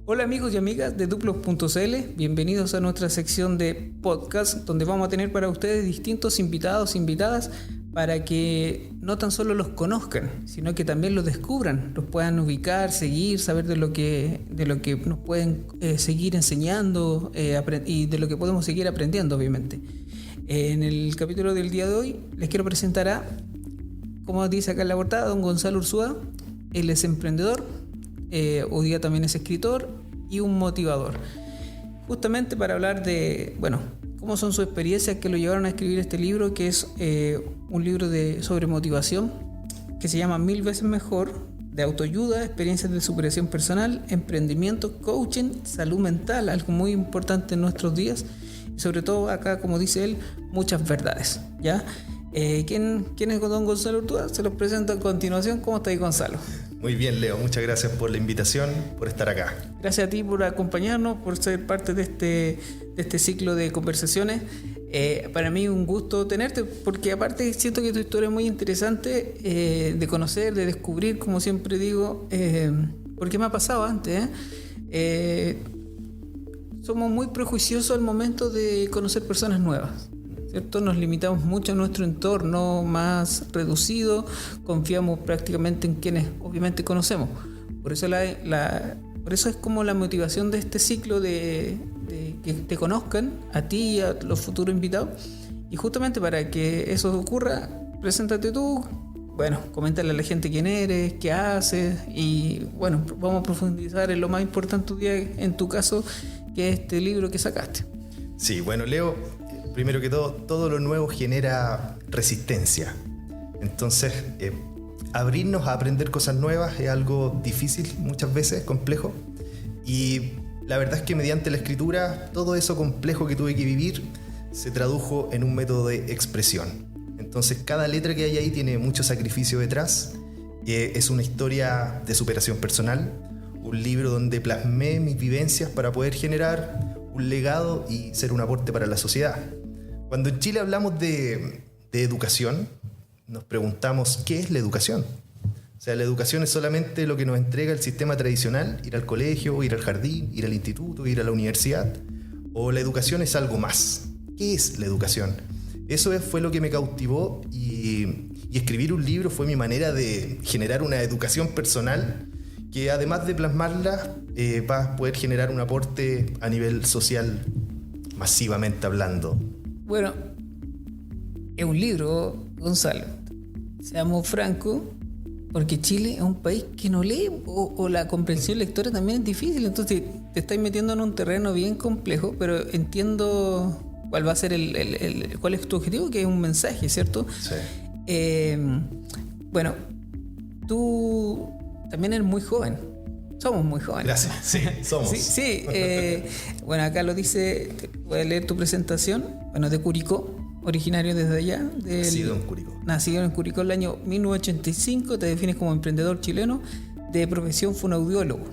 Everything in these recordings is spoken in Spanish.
Hola amigos y amigas de Duplos.cl, bienvenidos a nuestra sección de podcast donde vamos a tener para ustedes distintos invitados e invitadas para que no tan solo los conozcan, sino que también los descubran, los puedan ubicar, seguir, saber de lo que nos pueden seguir enseñando y de lo que podemos seguir aprendiendo, obviamente. En el capítulo del día de hoy les quiero presentar a, como dice acá en la portada, don Gonzalo Urzúa. Él es emprendedor, hoy día también es escritor y un motivador. Justamente para hablar de, cómo son sus experiencias que lo llevaron a escribir este libro, que es un libro sobre motivación, que se llama 1000 veces mejor, de autoayuda, experiencias de superación personal, emprendimiento, coaching, salud mental, algo muy importante en nuestros días, y sobre todo acá, como dice él, muchas verdades, ¿ya? ¿Quién es don Gonzalo Urzúa? Se los presento a continuación. ¿Cómo está ahí, Gonzalo? Muy bien, Leo. Muchas gracias por la invitación, por estar acá. Gracias a ti por acompañarnos, por ser parte de este ciclo de conversaciones. Para mí un gusto tenerte, porque aparte siento que tu historia es muy interesante de conocer, de descubrir, como siempre digo, porque me ha pasado antes. Somos muy prejuiciosos al momento de conocer personas nuevas, ¿cierto? Nos limitamos mucho a nuestro entorno más reducido, confiamos prácticamente en quienes obviamente conocemos. Por eso por eso es como la motivación de este ciclo de que te conozcan a ti y a los futuros invitados. Y justamente para que eso ocurra, preséntate tú, coméntale a la gente quién eres, qué haces, y vamos a profundizar en lo más importante en tu caso, que es este libro que sacaste. Sí, Leo, primero que todo lo nuevo genera resistencia. Entonces, abrirnos a aprender cosas nuevas es algo difícil, muchas veces, complejo. Y la verdad es que mediante la escritura, todo eso complejo que tuve que vivir se tradujo en un método de expresión. Entonces, cada letra que hay ahí tiene mucho sacrificio detrás. Es una historia de superación personal, un libro donde plasmé mis vivencias para poder generar un legado y ser un aporte para la sociedad. Cuando en Chile hablamos de educación, nos preguntamos ¿qué es la educación? O sea, la educación es solamente lo que nos entrega el sistema tradicional, ir al colegio, ir al jardín, ir al instituto, ir a la universidad, o la educación es algo más. ¿Qué es la educación? Eso fue lo que me cautivó y escribir un libro fue mi manera de generar una educación personal que además de plasmarla va a poder generar un aporte a nivel social, masivamente hablando. Bueno, es un libro, Gonzalo, seamos francos, porque Chile es un país que no lee o la comprensión lectora también es difícil, entonces te estás metiendo en un terreno bien complejo, pero entiendo cuál va a ser cuál es tu objetivo, que es un mensaje, ¿cierto? Sí. Tú también eres muy joven. Somos muy jóvenes. Gracias, sí, somos. Sí. Acá lo dice, voy a leer tu presentación. De Curicó, originario desde allá. Nacido en Curicó en el año 1985, te defines como emprendedor chileno, de profesión fonoaudiólogo,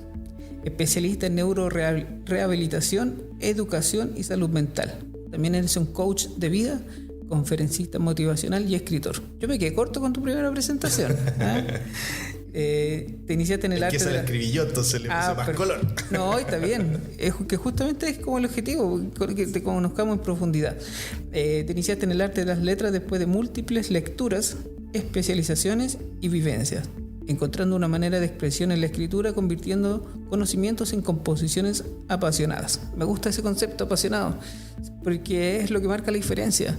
especialista en neurorehabilitación, educación y salud mental. También eres un coach de vida, conferencista motivacional y escritor. Yo me quedé corto con tu primera presentación. Te iniciaste en el arte. Que se la escribí yo, entonces le puse más color. No, está bien. Es que justamente es como el objetivo, que te conozcamos en profundidad. Te iniciaste en el arte de las letras después de múltiples lecturas, especializaciones y vivencias, encontrando una manera de expresión en la escritura, convirtiendo conocimientos en composiciones apasionadas. Me gusta ese concepto, apasionado, porque es lo que marca la diferencia.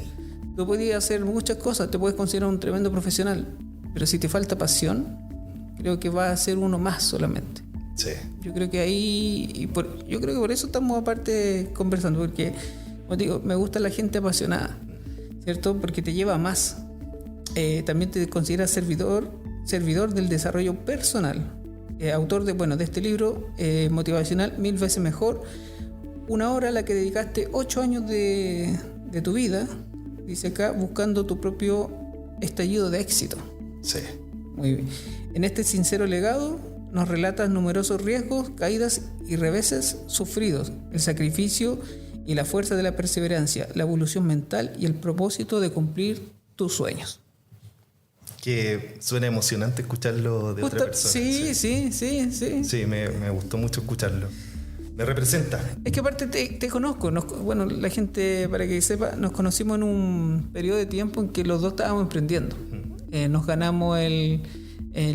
Tú podías hacer muchas cosas, te puedes considerar un tremendo profesional, pero si te falta pasión, creo que va a ser uno más solamente. Sí. Yo creo que por eso estamos aparte conversando, porque, como digo, me gusta la gente apasionada, ¿cierto? Porque te lleva más. También te consideras servidor del desarrollo personal. Autor de este libro motivacional 1000 veces mejor. Una hora a la que dedicaste 8 años de tu vida, dice acá, buscando tu propio estallido de éxito. Sí. Muy bien. En este sincero legado nos relatas numerosos riesgos, caídas y reveses sufridos, el sacrificio y la fuerza de la perseverancia, la evolución mental y el propósito de cumplir tus sueños. Que suena emocionante escucharlo de otra persona. Sí. Sí, me gustó mucho escucharlo. Me representa. Es que aparte te conozco. Bueno, la gente, para que sepa, nos conocimos en un periodo de tiempo en que los dos estábamos emprendiendo. Nos ganamos el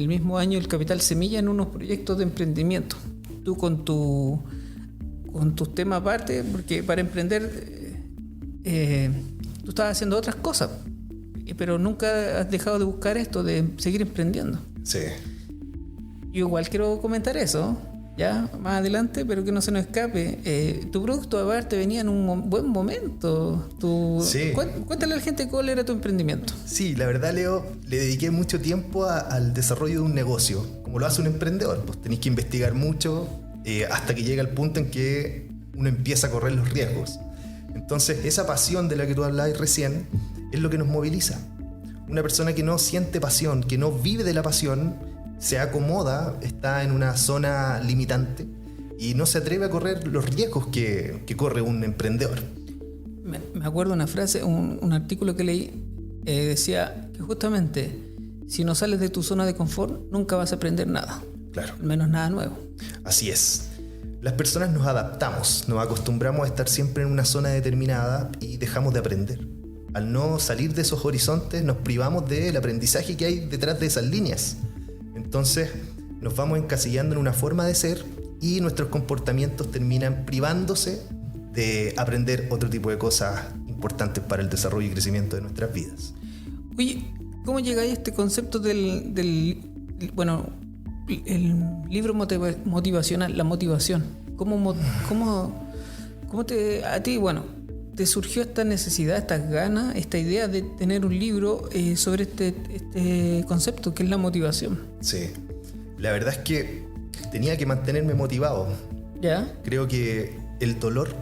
mismo año el Capital Semilla en unos proyectos de emprendimiento. Tú con tus temas aparte, porque para emprender tú estabas haciendo otras cosas, pero nunca has dejado de buscar esto, de seguir emprendiendo. Sí. Yo igual quiero comentar eso, ya más adelante, pero que no se nos escape. Tu producto aparte venía en un buen momento. Sí. Cuéntale a la gente cuál era tu emprendimiento. Sí, la verdad, Leo, le dediqué mucho tiempo al desarrollo de un negocio, como lo hace un emprendedor. Pues tenéis que investigar mucho hasta que llega el punto en que uno empieza a correr los riesgos. Entonces, esa pasión de la que tú hablabas recién es lo que nos moviliza. Una persona que no siente pasión, que no vive de la pasión, se acomoda, está en una zona limitante y no se atreve a correr los riesgos que corre un emprendedor. Me acuerdo una frase, un artículo que leí, decía que justamente si no sales de tu zona de confort, nunca vas a aprender nada. Claro. Al menos nada nuevo. Así es. Las personas nos adaptamos, nos acostumbramos a estar siempre en una zona determinada y dejamos de aprender. Al no salir de esos horizontes, nos privamos del aprendizaje que hay detrás de esas líneas. Entonces, nos vamos encasillando en una forma de ser y nuestros comportamientos terminan privándose de aprender otro tipo de cosas importantes para el desarrollo y crecimiento de nuestras vidas. Oye, ¿cómo llegáis a este concepto del el libro motivacional, la motivación? ¿Cómo a ti, te surgió esta necesidad, estas ganas, esta idea de tener un libro sobre este concepto que es la motivación? Sí, la verdad es que tenía que mantenerme motivado. ¿Ya? Creo que el dolor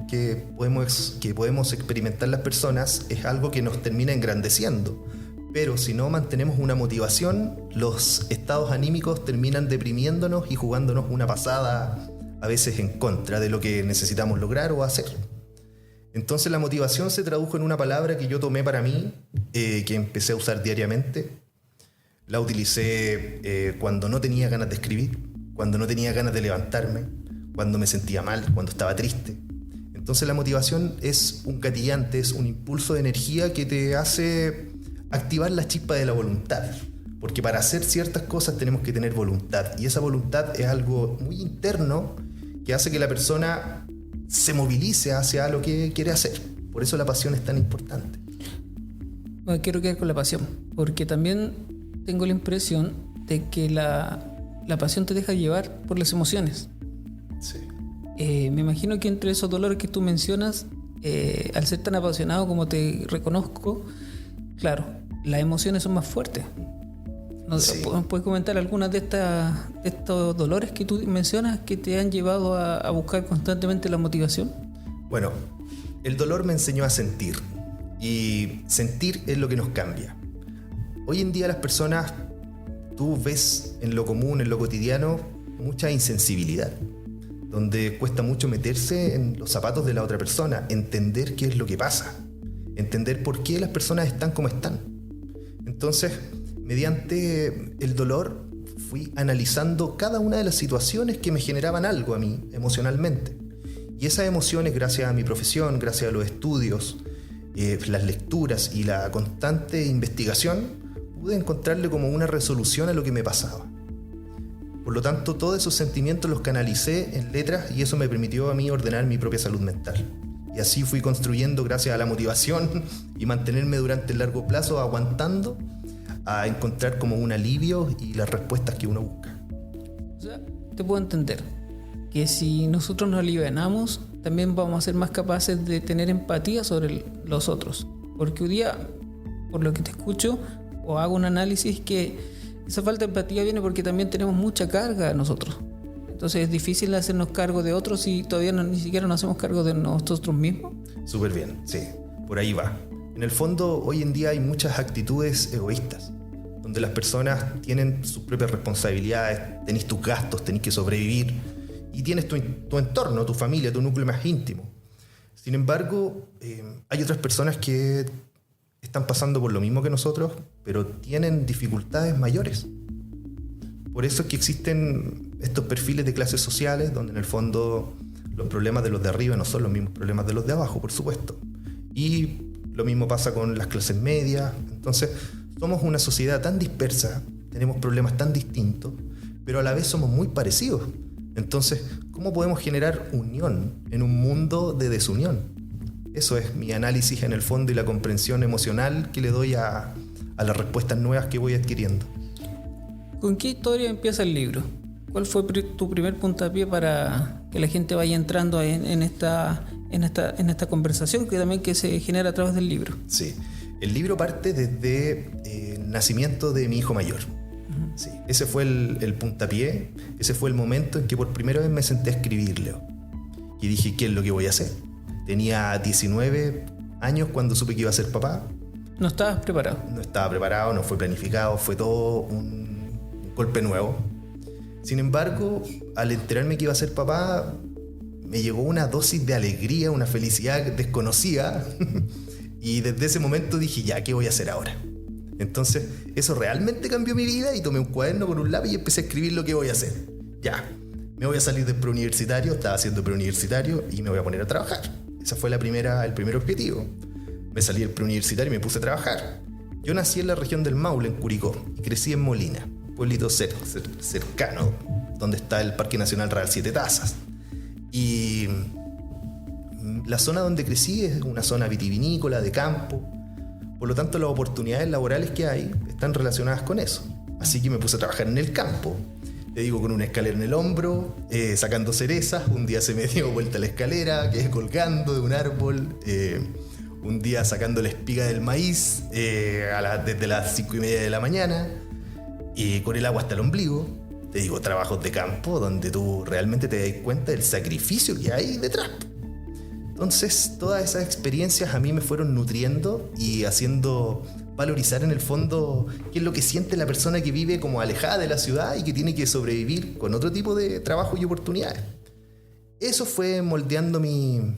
que podemos experimentar las personas es algo que nos termina engrandeciendo. Pero si no mantenemos una motivación, los estados anímicos terminan deprimiéndonos y jugándonos una pasada, a veces en contra de lo que necesitamos lograr o hacer. Entonces la motivación se tradujo en una palabra que yo tomé para mí, que empecé a usar diariamente. La utilicé cuando no tenía ganas de escribir, cuando no tenía ganas de levantarme, cuando me sentía mal, cuando estaba triste. Entonces la motivación es un gatillante, es un impulso de energía que te hace activar la chispa de la voluntad, porque para hacer ciertas cosas tenemos que tener voluntad, y esa voluntad es algo muy interno que hace que la persona se movilice hacia lo que quiere hacer. Por eso la pasión es tan importante. Bueno, quiero quedar con la pasión, porque también tengo la impresión de que la pasión te deja llevar por las emociones. Sí. Me imagino que entre esos dolores que tú mencionas, al ser tan apasionado como te reconozco, claro, las emociones son más fuertes. Sí. ¿Puedes comentar algunas de estos dolores que tú mencionas que te han llevado a buscar constantemente la motivación? Bueno, el dolor me enseñó a sentir, y sentir es lo que nos cambia. Hoy en día las personas, tú ves en lo común, en lo cotidiano, mucha insensibilidad, donde cuesta mucho meterse en los zapatos de la otra persona, entender qué es lo que pasa, entender por qué las personas están como están. Entonces, mediante el dolor, fui analizando cada una de las situaciones que me generaban algo a mí emocionalmente. Y esas emociones, gracias a mi profesión, gracias a los estudios, las lecturas y la constante investigación, pude encontrarle como una resolución a lo que me pasaba. Por lo tanto, todos esos sentimientos los canalicé en letras y eso me permitió a mí ordenar mi propia salud mental. Y así fui construyendo, gracias a la motivación y mantenerme durante el largo plazo aguantando, a encontrar como un alivio y las respuestas que uno busca. O sea, te puedo entender que si nosotros nos alivianamos, también vamos a ser más capaces de tener empatía sobre los otros. Porque hoy día, por lo que te escucho o hago un análisis, que esa falta de empatía viene porque también tenemos mucha carga nosotros. Entonces es difícil hacernos cargo de otros si todavía ni siquiera nos hacemos cargo de nosotros mismos. Súper bien, sí, por ahí va. En el fondo, hoy en día hay muchas actitudes egoístas, donde las personas tienen sus propias responsabilidades, tenés tus gastos, tenés que sobrevivir, y tienes tu entorno, tu familia, tu núcleo más íntimo. Sin embargo, hay otras personas que están pasando por lo mismo que nosotros, pero tienen dificultades mayores. Por eso es que existen estos perfiles de clases sociales, donde en el fondo los problemas de los de arriba no son los mismos problemas de los de abajo, por supuesto. Y lo mismo pasa con las clases medias. Entonces, somos una sociedad tan dispersa, tenemos problemas tan distintos, pero a la vez somos muy parecidos. Entonces, ¿cómo podemos generar unión en un mundo de desunión? Eso es mi análisis en el fondo y la comprensión emocional que le doy a las respuestas nuevas que voy adquiriendo. ¿Con qué historia empieza el libro? ¿Cuál fue tu primer puntapié para que la gente vaya entrando en esta conversación que se genera a través del libro? Sí, el libro parte desde el nacimiento de mi hijo mayor. Sí, ese fue el puntapié, ese fue el momento en que por primera vez me senté a escribir, Leo. Y dije, ¿qué es lo que voy a hacer? Tenía 19 años cuando supe que iba a ser papá. ¿No estabas preparado? No estaba preparado, no fue planificado, fue todo un golpe nuevo. Sin embargo, al enterarme que iba a ser papá, me llegó una dosis de alegría, una felicidad desconocida. Y desde ese momento dije, ya, ¿qué voy a hacer ahora? Entonces, eso realmente cambió mi vida y tomé un cuaderno con un lápiz y empecé a escribir lo que voy a hacer. Ya, me voy a salir del preuniversitario, estaba haciendo preuniversitario y me voy a poner a trabajar. Ese fue el primer objetivo. Me salí del preuniversitario y me puse a trabajar. Yo nací en la región del Maule, en Curicó, y crecí en Molina, pueblito cercano, donde está el Parque Nacional Real Siete Tazas. Y la zona donde crecí es una zona vitivinícola, de campo. Por lo tanto, las oportunidades laborales que hay están relacionadas con eso. Así que me puse a trabajar en el campo. Te digo, con una escalera en el hombro, sacando cerezas. Un día se me dio vuelta la escalera, quedé colgando de un árbol. Un día sacando la espiga del maíz desde las 5:30 de la mañana. Y con el agua hasta el ombligo. Te digo, trabajos de campo donde tú realmente te das cuenta del sacrificio que hay detrás. Entonces, todas esas experiencias a mí me fueron nutriendo y haciendo valorizar en el fondo qué es lo que siente la persona que vive como alejada de la ciudad y que tiene que sobrevivir con otro tipo de trabajo y oportunidades. Eso fue moldeando mi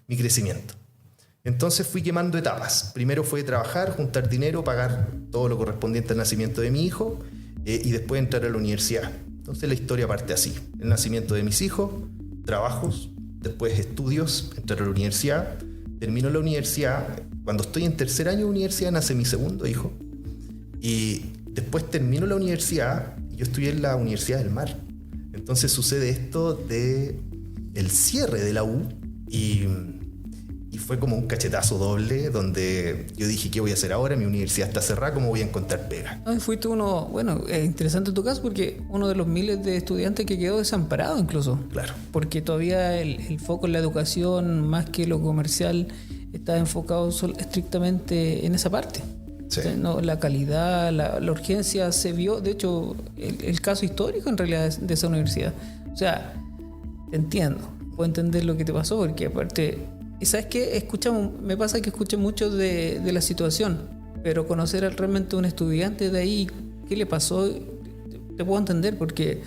crecimiento. Entonces fui quemando etapas. Primero fue trabajar, juntar dinero, pagar todo lo correspondiente al nacimiento de mi hijo y después entrar a la universidad. Entonces la historia parte así. El nacimiento de mis hijos, trabajos, después estudios, entrar a la universidad, termino la universidad. Cuando estoy en tercer año de universidad nace mi segundo hijo. Y después termino la universidad y yo estudié en la Universidad del Mar. Entonces sucede esto de el cierre de la U y fue como un cachetazo doble donde yo dije, ¿qué voy a hacer ahora? Mi universidad está cerrada, ¿cómo voy a encontrar pega? Fuiste uno, bueno, es interesante tu caso porque uno de los miles de estudiantes que quedó desamparado incluso. Claro. Porque todavía el foco en la educación, más que lo comercial, está enfocado estrictamente en esa parte. Sí. O sea, no, la calidad, la urgencia se vio, de hecho, el caso histórico en realidad de esa universidad. O sea, te entiendo, puedo entender lo que te pasó porque aparte... Y sabes qué, me pasa que escuché mucho de la situación, pero conocer realmente a un estudiante de ahí, qué le pasó, te puedo entender porque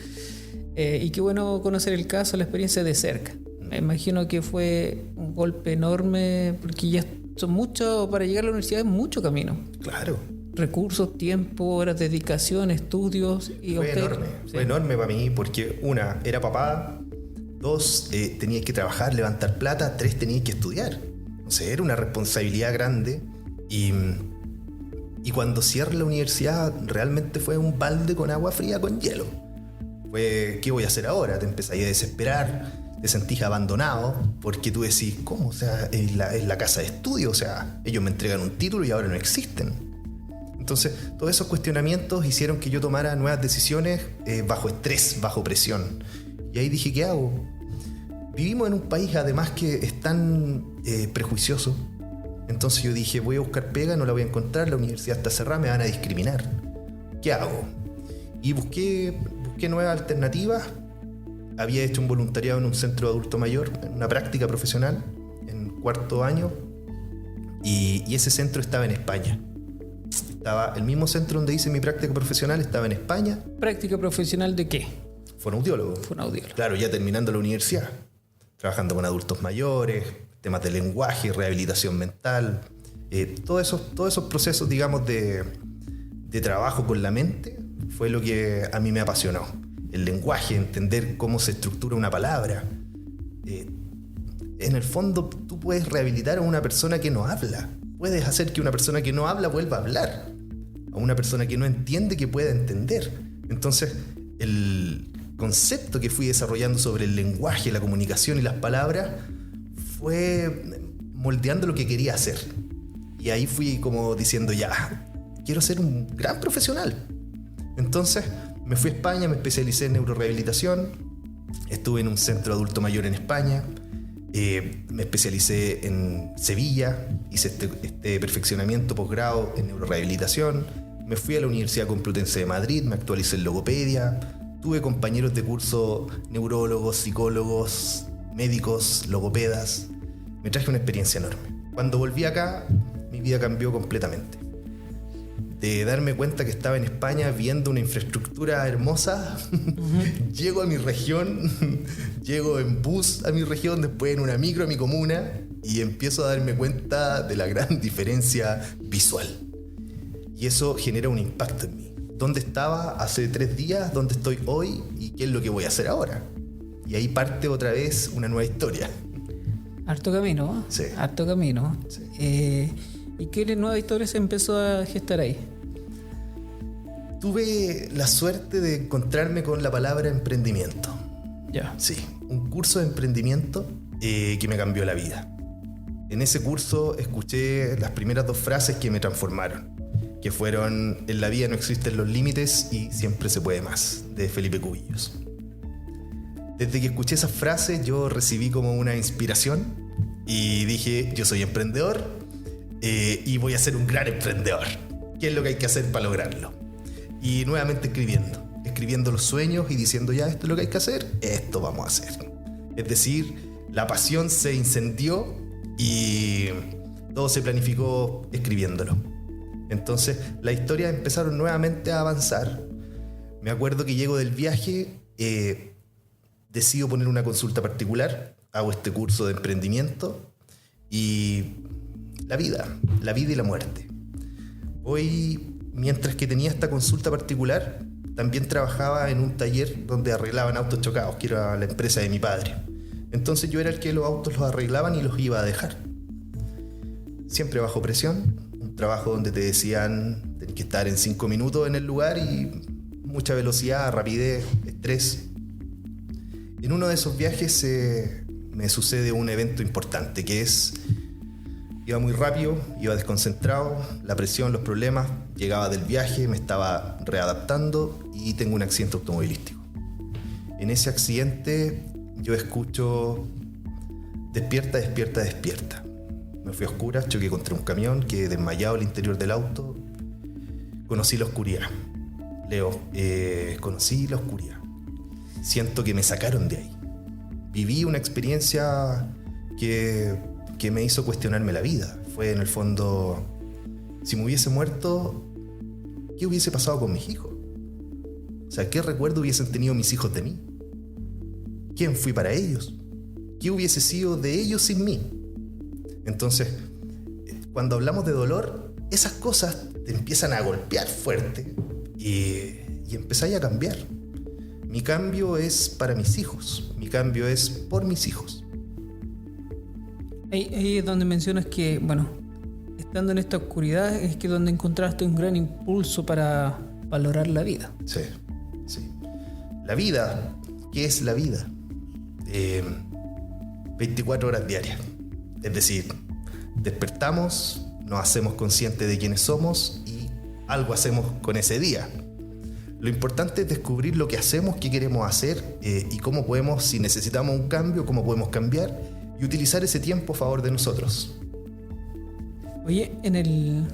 y qué bueno conocer el caso, la experiencia de cerca. Me imagino que fue un golpe enorme porque ya son mucho, para llegar a la universidad es mucho camino. Claro. Recursos, tiempo, horas de dedicación, estudios y fue enorme para mí porque una, era papá. 2, tenías que trabajar, levantar plata. 3, tenías que estudiar. O sea, era una responsabilidad grande. Y cuando cierra la universidad, realmente fue un balde con agua fría con hielo. Fue, ¿qué voy a hacer ahora? Te empezás a desesperar, te sentís abandonado, porque tú decís, ¿cómo? O sea, es la casa de estudio. O sea, ellos me entregan un título y ahora no existen. Entonces, todos esos cuestionamientos hicieron que yo tomara nuevas decisiones bajo estrés, bajo presión. Y ahí dije, ¿qué hago? Vivimos en un país además que es tan prejuicioso. Entonces yo dije, voy a buscar pega, no la voy a encontrar, la universidad está cerrada, me van a discriminar. ¿Qué hago? Y busqué nuevas alternativas. Había hecho un voluntariado en un centro de adulto mayor, en una práctica profesional, en 4º año. Y ese centro estaba en España. El mismo centro donde hice mi práctica profesional estaba en España. ¿Práctica profesional de qué? Fonoaudiólogo. Claro, ya terminando la universidad, trabajando con adultos mayores, temas de lenguaje, rehabilitación mental, todos esos procesos, digamos, de trabajo con la mente fue lo que a mí me apasionó. El lenguaje, entender cómo se estructura una palabra, en el fondo tú puedes rehabilitar a una persona que no habla. Puedes hacer que una persona que no habla vuelva a hablar. A una persona que no entiende que pueda entender. Entonces, el concepto que fui desarrollando sobre el lenguaje, la comunicación y las palabras fue moldeando lo que quería hacer. Y ahí fui como diciendo, ya, quiero ser un gran profesional. Entonces me fui a España, me especialicé en neurorehabilitación, estuve en un centro adulto mayor en España, me especialicé en Sevilla, hice este perfeccionamiento posgrado en neurorehabilitación, me fui a la Universidad Complutense de Madrid, me actualicé en logopedia, tuve compañeros de curso neurólogos, psicólogos, médicos, logopedas, me traje una experiencia enorme. Cuando volví acá, mi vida cambió completamente. De darme cuenta que estaba en España viendo una infraestructura hermosa, llego a mi región, llego en bus a mi región, después en una micro a mi comuna y empiezo a darme cuenta de la gran diferencia visual. Y eso genera un impacto en mí. ¿Dónde estaba hace 3 días? ¿Dónde estoy hoy? ¿Y qué es lo que voy a hacer ahora? Y ahí parte otra vez una nueva historia. Harto camino, Sí. Harto camino. Sí. ¿Y qué nueva historia se empezó a gestar ahí? Tuve la suerte de encontrarme con la palabra emprendimiento. Ya. Sí, un curso de emprendimiento que me cambió la vida. En ese curso escuché las primeras 2 frases que me transformaron, que fueron: en la vida no existen los límites y siempre se puede más, de Felipe Cubillos. Desde que escuché esas frases yo recibí como una inspiración y dije, yo soy emprendedor y voy a ser un gran emprendedor. ¿Qué es lo que hay que hacer para lograrlo? Y nuevamente escribiendo los sueños y diciendo, ya, esto es lo que hay que hacer, esto vamos a hacer. Es decir, la pasión se incendió y todo se planificó escribiéndolo. Entonces las historias empezaron nuevamente a avanzar. Me acuerdo que llego del viaje, decido poner una consulta particular, hago este curso de emprendimiento y la vida y la muerte. Hoy, mientras que tenía esta consulta particular, también trabajaba en un taller donde arreglaban autos chocados, que era la empresa de mi padre. Entonces yo era el que los autos los arreglaban y los iba a dejar. Siempre bajo presión, un trabajo donde te decían tenés que estar en 5 minutos en el lugar y mucha velocidad, rapidez, estrés. En uno de esos viajes me sucede un evento importante, que es, iba muy rápido, iba desconcentrado, la presión, los problemas, llegaba del viaje, me estaba readaptando y tengo un accidente automovilístico. En ese accidente yo escucho despierta, despierta, despierta. Me fui a oscuras, choqué contra un camión, quedé desmayado al interior del auto. Conocí la oscuridad. Leo, conocí la oscuridad. Siento que me sacaron de ahí. Viví una experiencia que me hizo cuestionarme la vida. Fue en el fondo, si me hubiese muerto, ¿qué hubiese pasado con mis hijos? O sea, ¿qué recuerdo hubiesen tenido mis hijos de mí? ¿Quién fui para ellos? ¿Qué hubiese sido de ellos sin mí? Entonces, cuando hablamos de dolor, esas cosas te empiezan a golpear fuerte y empezáis a cambiar. Mi cambio es para mis hijos, mi cambio es por mis hijos. Ahí es donde mencionas que, bueno, estando en esta oscuridad es que donde encontraste un gran impulso para valorar la vida. Sí, sí. La vida, ¿qué es la vida? 24 horas diarias. Es decir, despertamos, nos hacemos conscientes de quiénes somos y algo hacemos con ese día. Lo importante es descubrir lo que hacemos, qué queremos hacer y cómo podemos, si necesitamos un cambio, cómo podemos cambiar y utilizar ese tiempo a favor de nosotros. Oye, en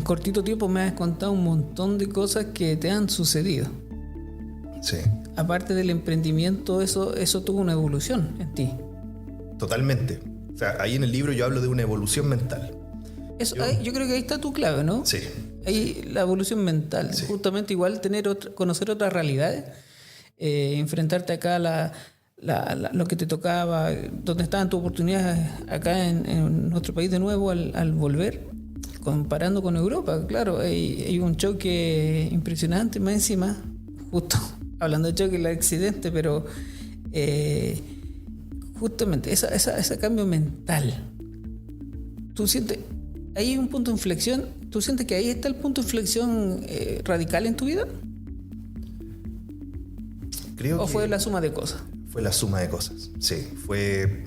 cortito tiempo me has contado un montón de cosas que te han sucedido. Sí. Aparte del emprendimiento, eso tuvo una evolución en ti. Totalmente. O sea, ahí en el libro yo hablo de una evolución mental. Yo creo que ahí está tu clave, ¿no? Sí. Ahí la evolución mental. Sí. Justamente igual conocer otras realidades, enfrentarte acá a lo que te tocaba, donde estaban tus oportunidades acá en nuestro país de nuevo al volver, comparando con Europa. Claro, hay un choque impresionante más encima, justo hablando de choque, el accidente, pero Justamente, ese cambio mental. ¿Tú sientes, ahí hay un punto de inflexión? ¿Tú sientes que ahí está el punto de inflexión radical en tu vida? Creo ¿O que fue la suma de cosas? fue la suma de cosas, sí. Fue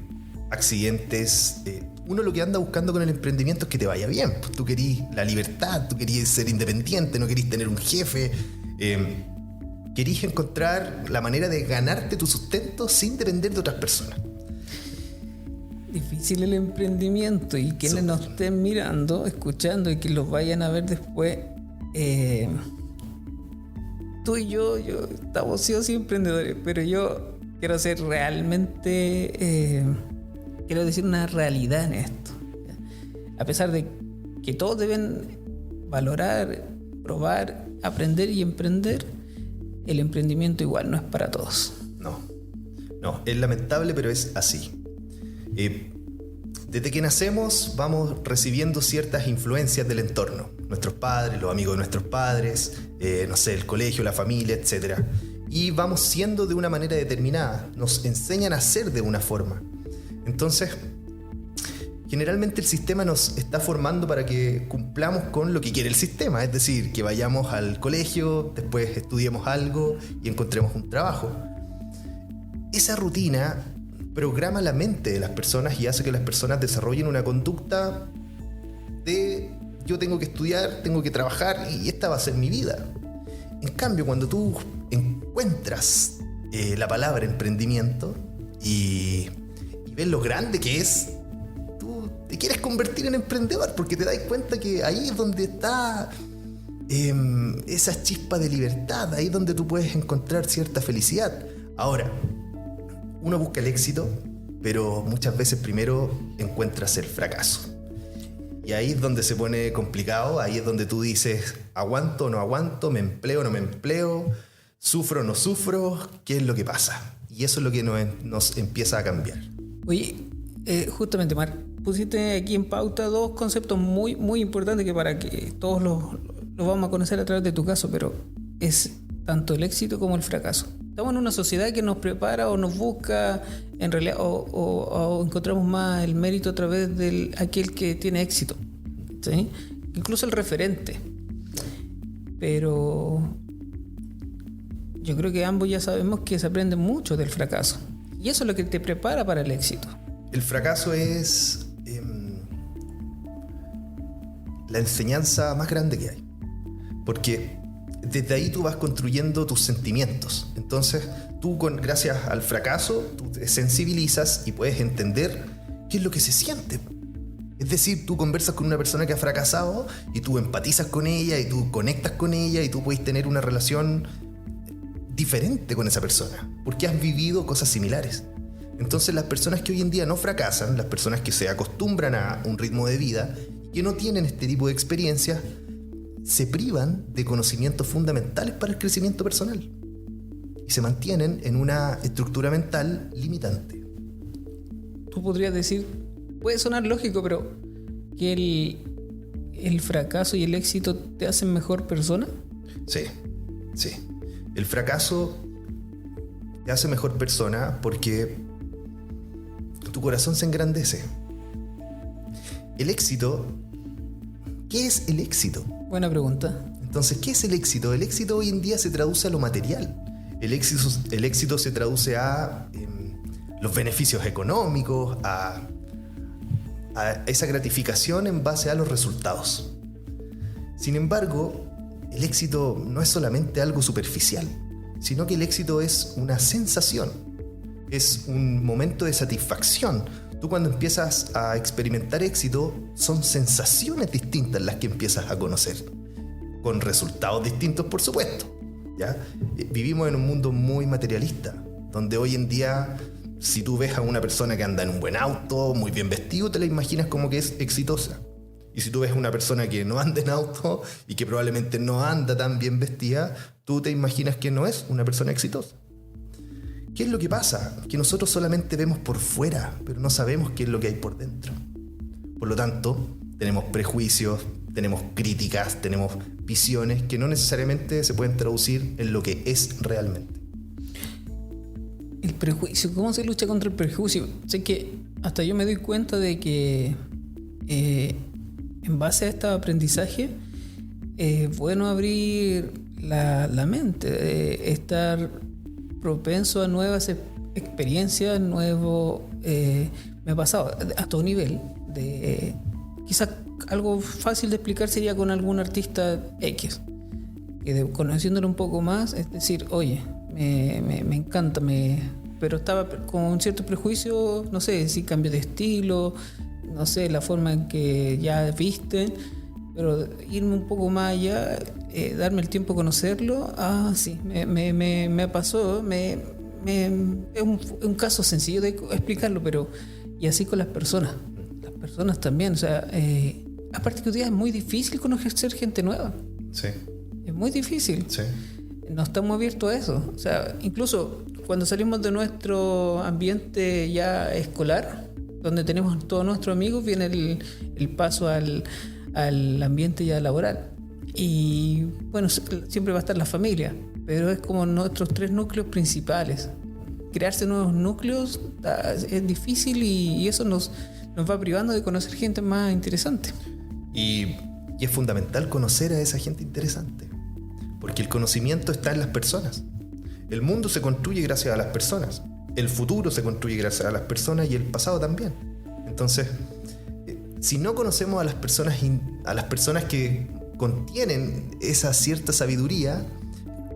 accidentes. Uno lo que anda buscando con el emprendimiento es que te vaya bien. Pues tú querís la libertad, tú querís ser independiente, no querís tener un jefe. Querís encontrar la manera de ganarte tu sustento sin depender de otras personas. Difícil el emprendimiento, y quienes nos estén mirando, escuchando y que los vayan a ver después, tú y yo estamos sí o sí emprendedores, pero yo quiero ser realmente, quiero decir una realidad en esto. A pesar de que todos deben valorar, probar, aprender y emprender, el emprendimiento igual no es para todos. No, es lamentable, pero es así. Desde que nacemos vamos recibiendo ciertas influencias del entorno. Nuestros padres, los amigos de nuestros padres, no sé, el colegio, la familia, etc. Y vamos siendo de una manera determinada. Nos enseñan a ser de una forma. Entonces, generalmente el sistema nos está formando para que cumplamos con lo que quiere el sistema. Es decir, que vayamos al colegio, después estudiemos algo y encontremos un trabajo. Esa rutina programa la mente de las personas y hace que las personas desarrollen una conducta de yo tengo que estudiar, tengo que trabajar y esta va a ser mi vida. En cambio, cuando tú encuentras la palabra emprendimiento y ves lo grande que es, tú te quieres convertir en emprendedor porque te das cuenta que ahí es donde está esa chispa de libertad, ahí es donde tú puedes encontrar cierta felicidad. Ahora, uno busca el éxito, pero muchas veces primero encuentras el fracaso. Y ahí es donde se pone complicado, ahí es donde tú dices, aguanto o no aguanto, me empleo o no me empleo, sufro o no sufro, ¿qué es lo que pasa? Y eso es lo que nos empieza a cambiar. Oye, justamente, Marc, pusiste aquí en pauta dos conceptos muy, muy importantes que para que todos los vamos a conocer a través de tu caso, pero es tanto el éxito como el fracaso. Estamos en una sociedad que nos prepara o nos busca, en realidad, o encontramos más el mérito a través de aquel que tiene éxito, ¿sí? Incluso el referente. Pero yo creo que ambos ya sabemos que se aprende mucho del fracaso. Y eso es lo que te prepara para el éxito. El fracaso es la enseñanza más grande que hay. Porque desde ahí tú vas construyendo tus sentimientos. Entonces, tú gracias al fracaso, tú te sensibilizas y puedes entender qué es lo que se siente. Es decir, tú conversas con una persona que ha fracasado y tú empatizas con ella y tú conectas con ella y tú puedes tener una relación diferente con esa persona, porque has vivido cosas similares. Entonces, las personas que hoy en día no fracasan, las personas que se acostumbran a un ritmo de vida y que no tienen este tipo de experiencias, se privan de conocimientos fundamentales para el crecimiento personal y se mantienen en una estructura mental limitante. Tú podrías decir, puede sonar lógico, pero que el fracaso y el éxito te hacen mejor persona. Sí. El fracaso te hace mejor persona porque tu corazón se engrandece. El éxito, ¿qué es el éxito? Buena pregunta. Entonces, ¿qué es el éxito? El éxito hoy en día se traduce a lo material. El éxito se traduce a los beneficios económicos, a esa gratificación en base a los resultados. Sin embargo, el éxito no es solamente algo superficial, sino que el éxito es una sensación, es un momento de satisfacción. Tú cuando empiezas a experimentar éxito, son sensaciones distintas las que empiezas a conocer, con resultados distintos, por supuesto, ¿ya? Vivimos en un mundo muy materialista, donde hoy en día, si tú ves a una persona que anda en un buen auto, muy bien vestido, te la imaginas como que es exitosa. Y si tú ves a una persona que no anda en auto y que probablemente no anda tan bien vestida, tú te imaginas que no es una persona exitosa. ¿Qué es lo que pasa? Que nosotros solamente vemos por fuera, pero no sabemos qué es lo que hay por dentro. Por lo tanto, tenemos prejuicios, tenemos críticas, tenemos visiones que no necesariamente se pueden traducir en lo que es realmente. El prejuicio, ¿cómo se lucha contra el prejuicio? Sé que hasta yo me doy cuenta de que en base a este aprendizaje es bueno abrir la mente, estar propenso a nuevas experiencias, nuevos... me ha pasado a todo nivel. Quizás algo fácil de explicar sería con algún artista X, que conociéndolo un poco más, es decir, oye, me encanta, pero estaba con un cierto prejuicio, no sé, si cambio de estilo, no sé, la forma en que ya visten, pero irme un poco más allá, darme el tiempo a conocerlo, sí, me pasó, es un caso sencillo de explicarlo, pero y así con las personas también, o sea, aparte que hoy día es muy difícil conocer gente nueva. Sí. Es muy difícil. Sí. No estamos abiertos a eso. O sea, incluso cuando salimos de nuestro ambiente ya escolar, donde tenemos todos nuestros amigos, viene el paso al ambiente ya laboral. Y bueno, siempre va a estar la familia, pero es como nuestros 3 núcleos principales. Crearse nuevos núcleos es difícil y eso nos va privando de conocer gente más interesante. Y es fundamental conocer a esa gente interesante, porque el conocimiento está en las personas. El mundo se construye gracias a las personas, el futuro se construye gracias a las personas y el pasado también. Entonces, si no conocemos a las personas que contienen esa cierta sabiduría,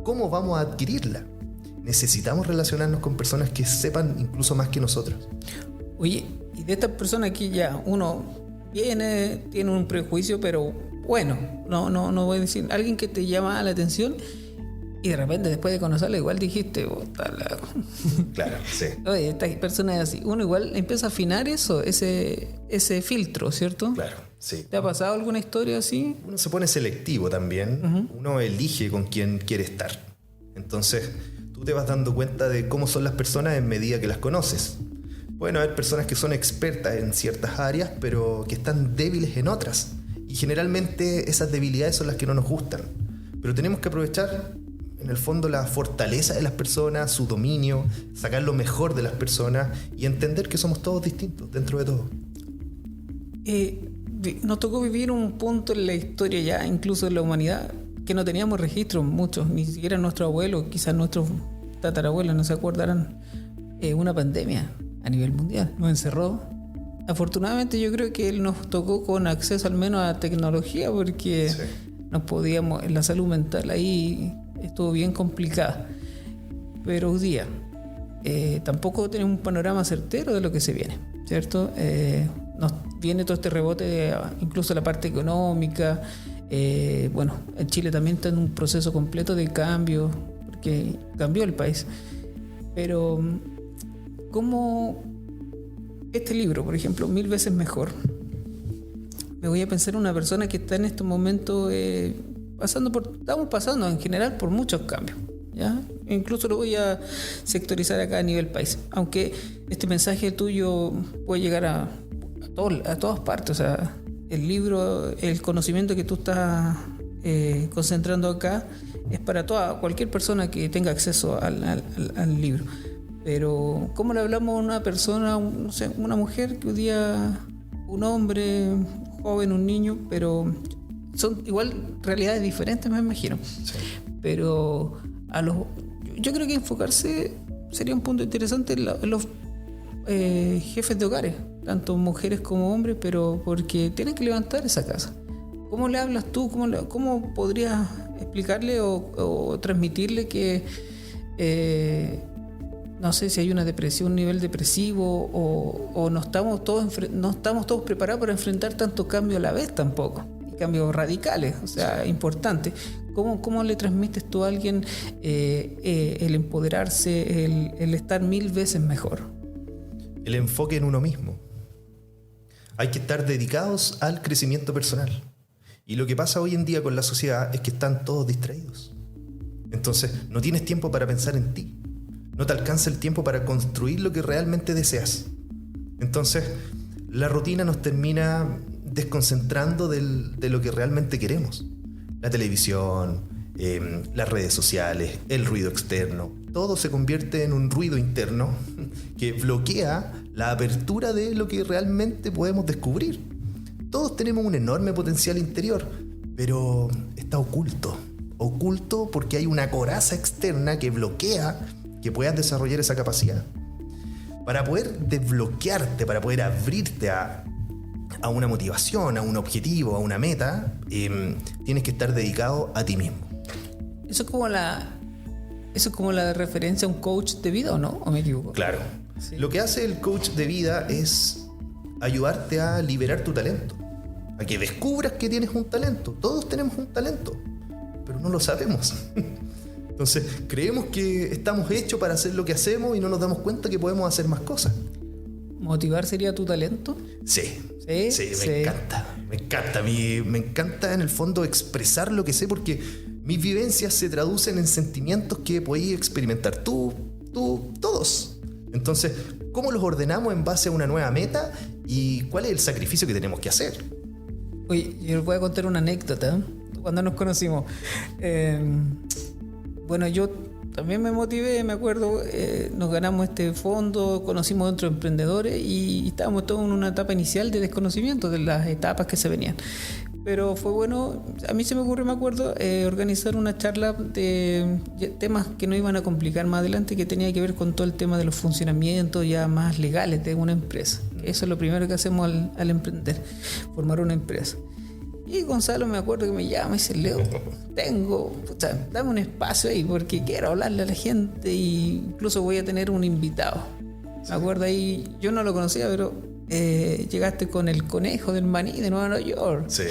¿cómo vamos a adquirirla? Necesitamos relacionarnos con personas que sepan incluso más que nosotros. Oye, y de estas personas aquí ya uno tiene un prejuicio, pero bueno, no voy a decir, alguien que te llama la atención y de repente después de conocerla igual dijiste, Claro, sí. Oye, esta persona es así. Uno igual empieza a afinar ese filtro, ¿cierto? Claro, sí. ¿Te ha pasado alguna historia así? Uno se pone selectivo también. Uh-huh. Uno elige con quién quiere estar. Entonces, tú te vas dando cuenta de cómo son las personas en medida que las conoces. Pueden haber personas que son expertas en ciertas áreas, pero que están débiles en otras. Y generalmente esas debilidades son las que no nos gustan. Pero tenemos que aprovechar, en el fondo, la fortaleza de las personas, su dominio, sacar lo mejor de las personas y entender que somos todos distintos dentro de todo. Nos tocó vivir un punto en la historia ya, incluso en la humanidad, que no teníamos registros muchos, ni siquiera nuestros abuelos, quizás nuestros tatarabuelos no se acordarán. Una pandemia a nivel mundial nos encerró. Afortunadamente yo creo que él nos tocó con acceso al menos a tecnología, porque sí, nos podíamos, la salud mental ahí estuvo bien complicada. Pero hoy día tampoco tenemos un panorama certero de lo que se viene, ¿cierto? Nos viene todo este rebote, incluso la parte económica. Bueno, en Chile también está en un proceso completo de cambio, porque cambió el país. Pero ¿cómo este libro, por ejemplo, 1000 veces mejor? Me voy a pensar en una persona que está en este momento estamos pasando en general por muchos cambios, ¿ya? Incluso lo voy a sectorizar acá a nivel país, aunque este mensaje tuyo puede llegar a todas partes. O sea, el libro, el conocimiento que tú estás concentrando acá es para cualquier persona que tenga acceso al libro. Pero ¿cómo le hablamos a una persona, no sé, una mujer que hoy día, un hombre, un joven, un niño, pero son igual realidades diferentes, me imagino? Sí. Pero yo creo que enfocarse sería un punto interesante en los jefes de hogares, tanto mujeres como hombres, pero porque tienen que levantar esa casa. ¿Cómo le hablas tú? ¿Cómo podrías explicarle o transmitirle que no sé si hay una depresión, un nivel depresivo o no estamos todos preparados para enfrentar tanto cambio a la vez tampoco, y cambios radicales, o sea, importantes? ¿Cómo le transmites tú a alguien el empoderarse, el estar 1000 veces mejor? El enfoque en uno mismo. Hay que estar dedicados al crecimiento personal. Y lo que pasa hoy en día con la sociedad es que están todos distraídos. Entonces, no tienes tiempo para pensar en ti. No te alcanza el tiempo para construir lo que realmente deseas. Entonces, la rutina nos termina desconcentrando de lo que realmente queremos. La televisión, las redes sociales, el ruido externo, todo se convierte en un ruido interno que bloquea la apertura de lo que realmente podemos descubrir. Todos tenemos un enorme potencial interior, pero está oculto porque hay una coraza externa que bloquea que puedas desarrollar esa capacidad. Para poder desbloquearte, para poder abrirte a una motivación, a un objetivo, a una meta, tienes que estar dedicado a ti mismo. Eso es como la referencia a un coach de vida, ¿o no? ¿O me equivoco? Claro. Sí. Lo que hace el coach de vida es ayudarte a liberar tu talento, a que descubras que tienes un talento. Todos tenemos un talento, pero no lo sabemos. Entonces, creemos que estamos hechos para hacer lo que hacemos y no nos damos cuenta que podemos hacer más cosas. ¿Motivar sería tu talento? Sí, me encanta. A mí me encanta en el fondo expresar lo que sé, porque mis vivencias se traducen en sentimientos que podéis experimentar tú, todos. Entonces, ¿cómo los ordenamos en base a una nueva meta y cuál es el sacrificio que tenemos que hacer? Oye, yo les voy a contar una anécdota. Cuando nos conocimos, bueno, yo también me motivé, me acuerdo, nos ganamos este fondo, conocimos a otros emprendedores y estábamos todos en una etapa inicial de desconocimiento de las etapas que se venían. Pero fue bueno, a mí se me ocurrió, me acuerdo, organizar una charla de temas que no iban a complicar más adelante, que tenía que ver con todo el tema de los funcionamientos ya más legales de una empresa. Eso es lo primero que hacemos al emprender, formar una empresa. Y Gonzalo, me acuerdo que me llama y dice: Leo, dame un espacio ahí porque quiero hablarle a la gente e incluso voy a tener un invitado. Sí. Me acuerdo ahí, yo no lo conocía, pero llegaste con el conejo del maní de Nueva York. Sí.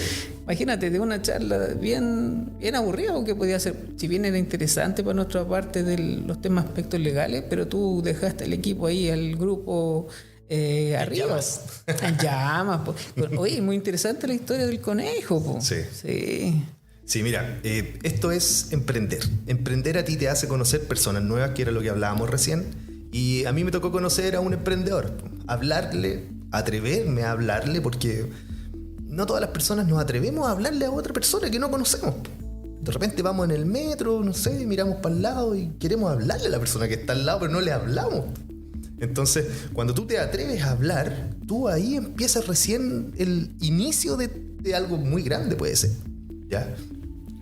Imagínate, de una charla bien aburrida, porque podía ser, si bien era interesante para nuestra parte de los temas aspectos legales, pero tú dejaste el equipo ahí, al grupo arriba. En llamas. Oye, muy interesante la historia del conejo. Sí, mira, esto es emprender. Emprender a ti te hace conocer personas nuevas, que era lo que hablábamos recién. Y a mí me tocó conocer a un emprendedor. Hablarle, atreverme a hablarle, porque no todas las personas nos atrevemos a hablarle a otra persona que no conocemos. De repente vamos en el metro, no sé, miramos para el lado y queremos hablarle a la persona que está al lado, pero no le hablamos. Entonces, cuando tú te atreves a hablar, tú ahí empiezas recién el inicio de algo muy grande, puede ser, ¿ya?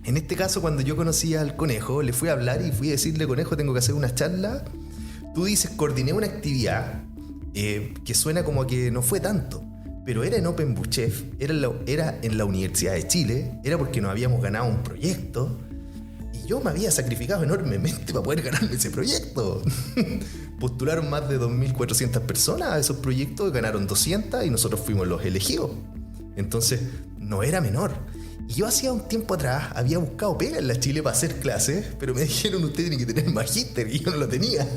En este caso, cuando yo conocí al conejo, le fui a hablar y fui a decirle: conejo, tengo que hacer una charla. Tú dices, coordiné una actividad que suena como que no fue tanto, pero era en Open Book Chef, era en la Universidad de Chile, era porque nos habíamos ganado un proyecto y yo me había sacrificado enormemente para poder ganarme ese proyecto. Postularon más de 2.400 personas a esos proyectos, ganaron 200 y nosotros fuimos los elegidos. Entonces, no era menor. Y yo hacía un tiempo atrás había buscado pega en la Chile para hacer clases, pero me dijeron: usted tiene que tener magíster, y yo no lo tenía.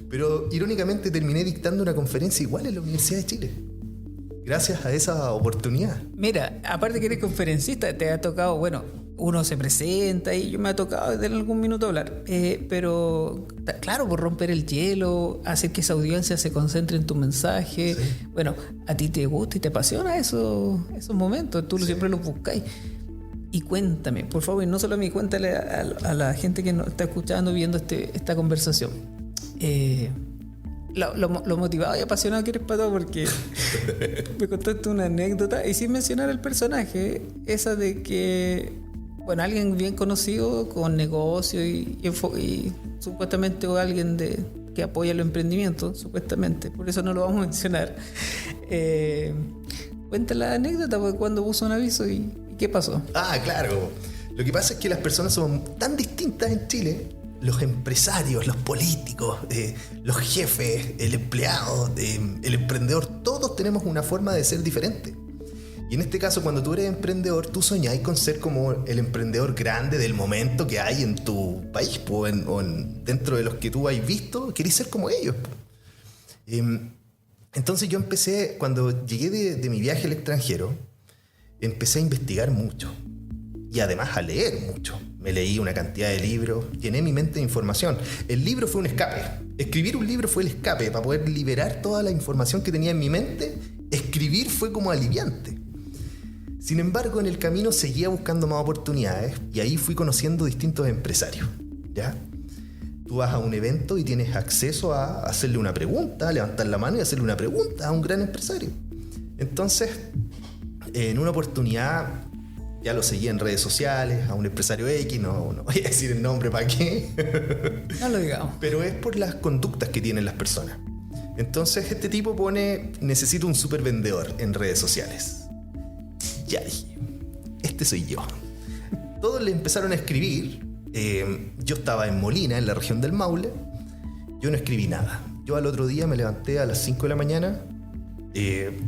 Pero irónicamente terminé dictando una conferencia igual en la Universidad de Chile, gracias a esa oportunidad. Mira, aparte que eres conferencista, te ha tocado, bueno, uno se presenta y yo me ha tocado en algún minuto hablar, pero claro, por romper el hielo, hacer que esa audiencia se concentre en tu mensaje. Sí. Bueno, a ti te gusta y te apasiona esos momentos, tú siempre los buscáis. Y cuéntame, por favor, y no solo a mí, cuéntale a la gente que nos está escuchando, viendo esta conversación, lo motivado y apasionado que eres para todo, porque me contaste una anécdota y sin mencionar el personaje, esa de que, bueno, alguien bien conocido con negocio y supuestamente, o alguien que apoya el emprendimiento, supuestamente, por eso no lo vamos a mencionar. Cuenta la anécdota de cuando puso un aviso y qué pasó. Ah, claro. Lo que pasa es que las personas son tan distintas en Chile. Los empresarios, los políticos, los jefes, el empleado, el emprendedor, todos tenemos una forma de ser diferente. Y en este caso, cuando tú eres emprendedor, tú soñás con ser como el emprendedor grande del momento que hay en tu país, dentro de los que tú has visto, querés ser como ellos. Entonces yo empecé, cuando llegué de mi viaje al extranjero, empecé a investigar mucho y además a leer mucho. Me leí una cantidad de libros, llené mi mente de información. El libro fue un escape. Escribir un libro fue el escape para poder liberar toda la información que tenía en mi mente. Escribir fue como aliviante. Sin embargo, en el camino seguía buscando más oportunidades y ahí fui conociendo distintos empresarios, ¿ya? Tú vas a un evento y tienes acceso a hacerle una pregunta, a levantar la mano y hacerle una pregunta a un gran empresario. Entonces, en una oportunidad, ya lo seguí en redes sociales, a un empresario X, no voy a decir el nombre para qué. No lo digamos. Pero es por las conductas que tienen las personas. Entonces este tipo pone, necesito un super vendedor en redes sociales. Ya dije, este soy yo. Todos le empezaron a escribir. Yo estaba en Molina, en la región del Maule. Yo no escribí nada. Yo al otro día me levanté a las 5 de la mañana,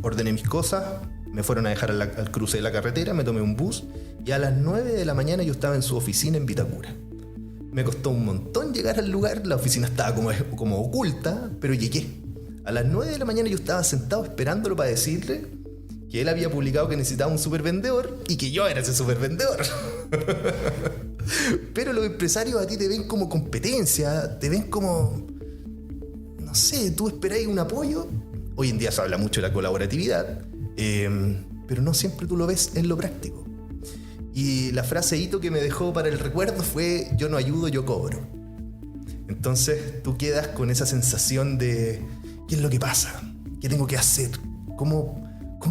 ordené mis cosas, me fueron a dejar al cruce de la carretera, me tomé un bus y a las 9 de la mañana yo estaba en su oficina en Vitacura. Me costó un montón llegar al lugar, la oficina estaba como oculta, pero llegué. A las 9 de la mañana yo estaba sentado esperándolo para decirle que él había publicado que necesitaba un supervendedor y que yo era ese supervendedor. Pero los empresarios a ti te ven como competencia, te ven como, no sé, tú esperáis un apoyo. Hoy en día se habla mucho de la colaboratividad, pero no siempre tú lo ves en lo práctico. Y la frase hito que me dejó para el recuerdo fue: yo no ayudo, yo cobro. Entonces tú quedas con esa sensación de ¿qué es lo que pasa? ¿Qué tengo que hacer? ¿Cómo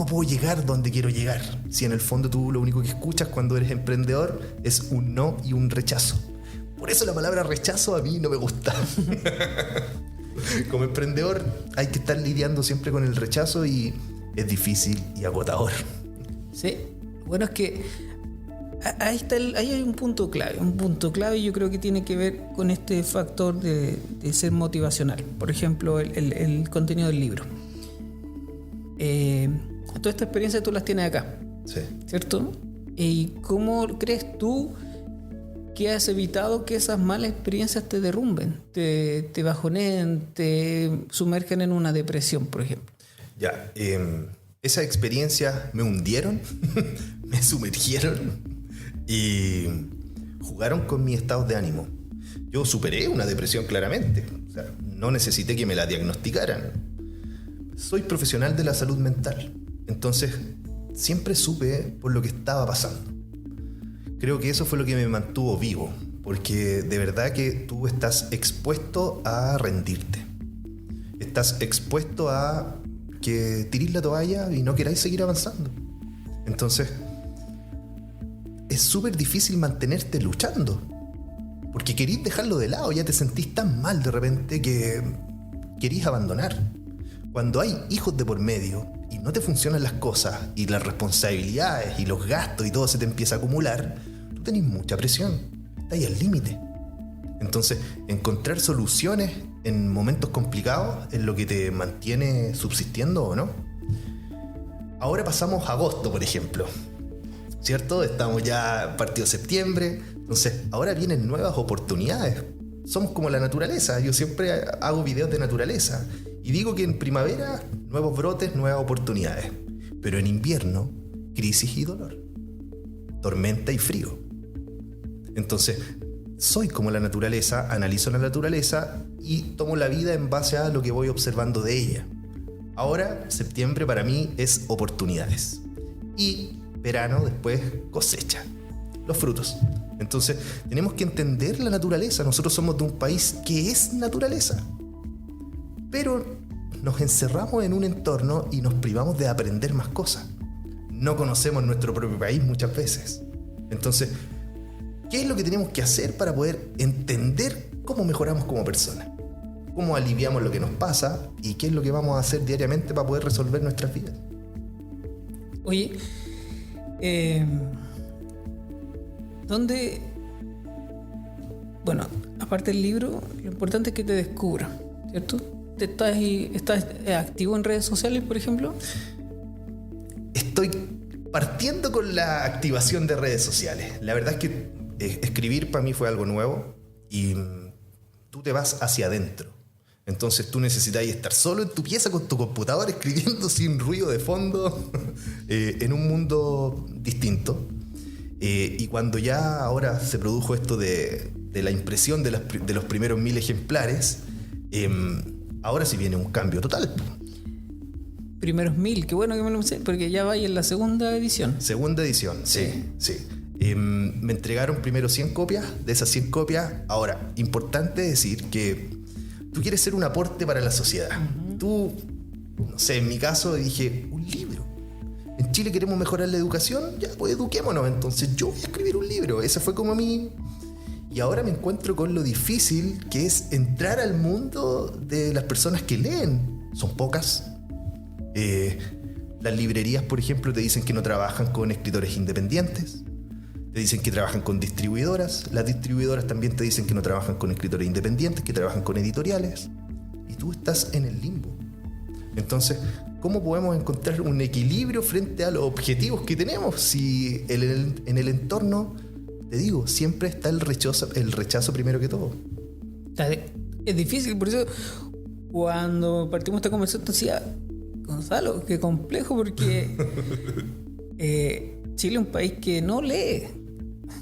puedo llegar donde quiero llegar? Si en el fondo tú lo único que escuchas cuando eres emprendedor es un no y un rechazo. Por eso la palabra rechazo a mí no me gusta. Como emprendedor hay que estar lidiando siempre con el rechazo y es difícil y agotador. Sí, bueno, es que ahí hay un punto clave, yo creo que tiene que ver con este factor de ser motivacional. Por ejemplo, el contenido del libro. Toda esta experiencia tú las tienes acá, sí, ¿cierto? ¿Y cómo crees tú que has evitado que esas malas experiencias te derrumben, te bajoneen, te sumerjan en una depresión, por ejemplo? Ya, esas experiencias me hundieron, me sumergieron y jugaron con mis estados de ánimo. Yo superé una depresión claramente, o sea, no necesité que me la diagnosticaran. Soy profesional de la salud mental, entonces siempre supe por lo que estaba pasando. Creo que eso fue lo que me mantuvo vivo, porque de verdad que tú estás expuesto a rendirte. Estás expuesto a que tirís la toalla y no queráis seguir avanzando. Entonces es súper difícil mantenerte luchando, porque querís dejarlo de lado, ya te sentís tan mal de repente que querís abandonar. Cuando hay hijos de por medio y no te funcionan las cosas y las responsabilidades y los gastos y todo se te empieza a acumular, tú tenés mucha presión, estás ahí al límite. Entonces, encontrar soluciones en momentos complicados es lo que te mantiene subsistiendo o no. Ahora pasamos a agosto, por ejemplo, ¿cierto? Estamos ya partido septiembre, entonces ahora vienen nuevas oportunidades. Somos como la naturaleza, yo siempre hago videos de naturaleza y digo que en primavera nuevos brotes, nuevas oportunidades, pero en invierno crisis y dolor, tormenta y frío. Entonces soy como la naturaleza, analizo la naturaleza y tomo la vida en base a lo que voy observando de ella. Ahora septiembre para mí es oportunidades y verano después cosecha, los frutos. Entonces tenemos que entender la naturaleza. Nosotros somos de un país que es naturaleza, pero nos encerramos en un entorno y nos privamos de aprender más cosas. No conocemos nuestro propio país muchas veces. Entonces, ¿qué es lo que tenemos que hacer para poder entender cómo mejoramos como personas? ¿Cómo aliviamos lo que nos pasa? ¿Y qué es lo que vamos a hacer diariamente para poder resolver nuestras vidas? Oye, ¿dónde? Bueno, aparte del libro, lo importante es que te descubran, ¿cierto? ¿Estás activo en redes sociales, por ejemplo? Estoy partiendo con la activación de redes sociales. La verdad es que escribir para mí fue algo nuevo y tú te vas hacia adentro. Entonces tú necesitas estar solo en tu pieza con tu computador escribiendo sin ruido de fondo en un mundo distinto. Y cuando ya ahora se produjo esto de la impresión de los primeros 1000 ejemplares, ahora sí viene un cambio total. primeros 1000, qué bueno que me lo sé, porque ya vais en la segunda edición. Segunda edición, sí. Me entregaron primero 100 copias. De esas 100 copias, ahora, importante decir que tú quieres ser un aporte para la sociedad. Tú, no sé, en mi caso dije, un libro. En Chile queremos mejorar la educación, ya pues eduquémonos. Entonces yo voy a escribir un libro. Ese fue como mi... Y ahora me encuentro con lo difícil que es entrar al mundo de las personas que leen. Son pocas. Las librerías, por ejemplo, te dicen que no trabajan con escritores independientes. Te dicen que trabajan con distribuidoras. Las distribuidoras también te dicen que no trabajan con escritores independientes, que trabajan con editoriales. Y tú estás en el limbo. Entonces, ¿cómo podemos encontrar un equilibrio frente a los objetivos que tenemos? Si en el entorno, te digo, siempre está el rechazo primero que todo. Es difícil, por eso cuando partimos esta conversación decía, Gonzalo, qué complejo, porque Chile es un país que no lee,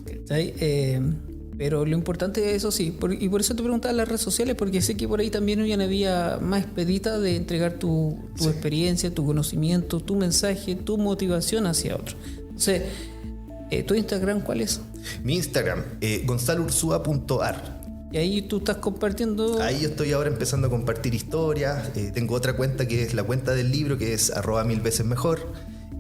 ¿cachai? Pero lo importante es eso sí, y por eso te preguntaba en las redes sociales, porque sé que por ahí también hoy había más expedita de entregar tu experiencia, tu conocimiento, tu mensaje, tu motivación hacia otro. Entonces, ¿tu Instagram cuál es? Mi Instagram, gonzaloursua.ar. Y ahí tú estás compartiendo... Ahí yo estoy ahora empezando a compartir historias. Tengo otra cuenta que es la cuenta del libro, que es @1000vecesmejor.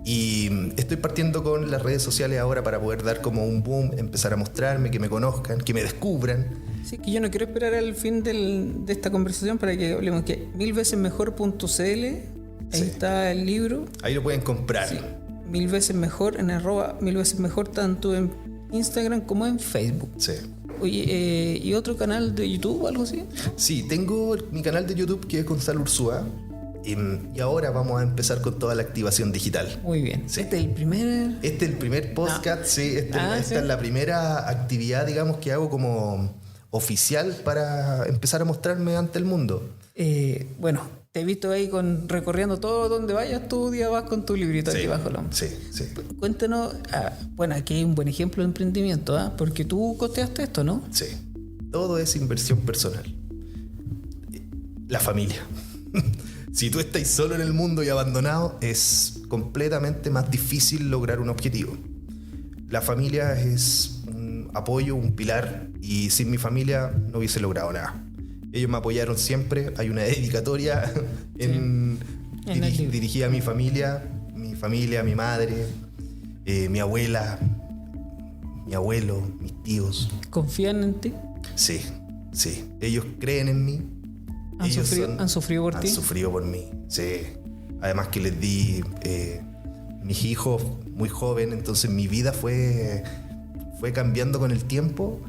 Y estoy partiendo con las redes sociales ahora para poder dar como un boom, empezar a mostrarme, que me conozcan, que me descubran. Sí, que yo no quiero esperar al fin de esta conversación para que hablemos que 1000vecesmejor.cl, ahí está el libro. Ahí lo pueden comprar. Sí, 1000vecesmejor en @1000vecesmejor, tanto en Instagram como en Facebook. Sí. Oye, ¿y otro canal de YouTube o algo así? Sí, tengo mi canal de YouTube que es Gonzalo Ursúa. Y ahora vamos a empezar con toda la activación digital. Muy bien. Sí. ¿Este es el primer...? Este es el primer podcast, sí. Esta sí. es la primera actividad, digamos, que hago como oficial para empezar a mostrarme ante el mundo. Bueno, te he visto ahí recorriendo todo donde vayas, tú día vas con tu librito aquí bajo el hombro. Sí. Cuéntanos, bueno, aquí hay un buen ejemplo de emprendimiento, porque tú costeaste esto, ¿no? Sí. Todo es inversión personal. La familia. Si tú estás solo en el mundo y abandonado, es completamente más difícil lograr un objetivo. La familia es un apoyo, un pilar, y sin mi familia no hubiese logrado nada. Ellos me apoyaron siempre. Hay una dedicatoria dirigida a mi familia, mi madre, mi abuela, mi abuelo, mis tíos. ¿Confían en ti? Sí. Ellos creen en mí. ¿Han sufrido por ti? Han sufrido por mí, sí. Además que les di mis hijos muy joven, entonces mi vida fue cambiando con el tiempo,